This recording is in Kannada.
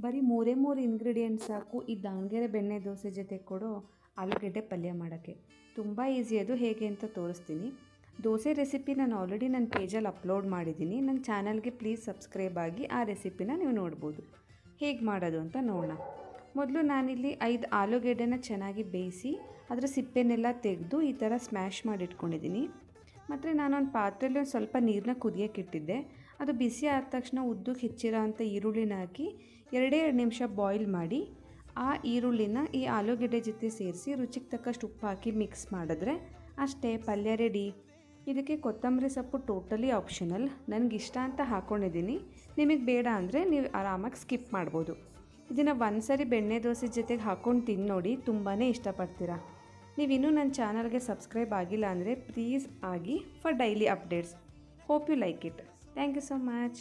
ಬರೀ ಮೂರೇ ಮೂರು ಇಂಗ್ರೀಡಿಯೆಂಟ್ಸ್ ಸಾಕು ಈ ದಾವಣಗೆರೆ ಬೆಣ್ಣೆ ದೋಸೆ ಜೊತೆ ಕೊಡೋ ಆಲೂಗಡ್ಡೆ ಪಲ್ಯ ಮಾಡೋಕ್ಕೆ. ತುಂಬ ಈಸಿ, ಅದು ಹೇಗೆ ಅಂತ ತೋರಿಸ್ತೀನಿ. ದೋಸೆ ರೆಸಿಪಿ ನಾನು ಆಲ್ರೆಡಿ ನನ್ನ ಪೇಜಲ್ಲಿ ಅಪ್ಲೋಡ್ ಮಾಡಿದ್ದೀನಿ. ನನ್ನ ಚಾನಲ್ಗೆ ಪ್ಲೀಸ್ ಸಬ್ಸ್ಕ್ರೈಬ್ ಆಗಿ ಆ ರೆಸಿಪಿನ ನೀವು ನೋಡ್ಬೋದು. ಹೇಗೆ ಮಾಡೋದು ಅಂತ ನೋಡೋಣ. ಮೊದಲು ನಾನಿಲ್ಲಿ 5 ಆಲೂಗೆಡ್ಡೆನ ಚೆನ್ನಾಗಿ ಬೇಯಿಸಿ ಅದರ ಸಿಪ್ಪೆನೆಲ್ಲ ತೆಗೆದು ಈ ಥರ ಸ್ಮ್ಯಾಶ್ ಮಾಡಿ ಇಟ್ಕೊಂಡಿದ್ದೀನಿ. ಮತ್ತು ನಾನೊಂದು ಪಾತ್ರೆಯಲ್ಲಿ ಒಂದು ಸ್ವಲ್ಪ ನೀರನ್ನ ಕುದಿಯೋಕ್ಕೆ ಇಟ್ಟಿದ್ದೆ. ಅದು ಬಿಸಿ ಆದ ತಕ್ಷಣ ಉದ್ದಕ್ಕೆ ಹೆಚ್ಚಿರೋ ಅಂಥ ಈರುಳ್ಳಿನ ಹಾಕಿ 2 ನಿಮಿಷ ಬಾಯ್ಲ್ ಮಾಡಿ ಆ ಈರುಳ್ಳಿನ ಈ ಆಲೂಗೆಡ್ಡೆ ಜೊತೆ ಸೇರಿಸಿ ರುಚಿಗೆ ತಕ್ಕಷ್ಟು ಉಪ್ಪು ಹಾಕಿ ಮಿಕ್ಸ್ ಮಾಡಿದ್ರೆ ಅಷ್ಟೇ, ಪಲ್ಯ ರೆಡಿ. ಇದಕ್ಕೆ ಕೊತ್ತಂಬರಿ ಸೊಪ್ಪು ಟೋಟಲಿ ಆಪ್ಷನಲ್. ನನಗಿಷ್ಟ ಅಂತ ಹಾಕ್ಕೊಂಡಿದ್ದೀನಿ. ನಿಮಗೆ ಬೇಡ ಅಂದರೆ ನೀವು ಆರಾಮಾಗಿ ಸ್ಕಿಪ್ ಮಾಡ್ಬೋದು. ಇದನ್ನು ಒಂದ್ಸರಿ ಬೆಣ್ಣೆ ದೋಸೆ ಜೊತೆಗೆ ಹಾಕ್ಕೊಂಡು ತಿಂದು ನೋಡಿ, ತುಂಬಾ ಇಷ್ಟಪಡ್ತೀರಾ. ನೀವಿನ್ನೂ ನನ್ನ ಚಾನಲ್ಗೆ ಸಬ್ಸ್ಕ್ರೈಬ್ ಆಗಿಲ್ಲ ಅಂದರೆ ಪ್ಲೀಸ್ ಆಗಿ for daily updates. Hope you like it. Thank you so much.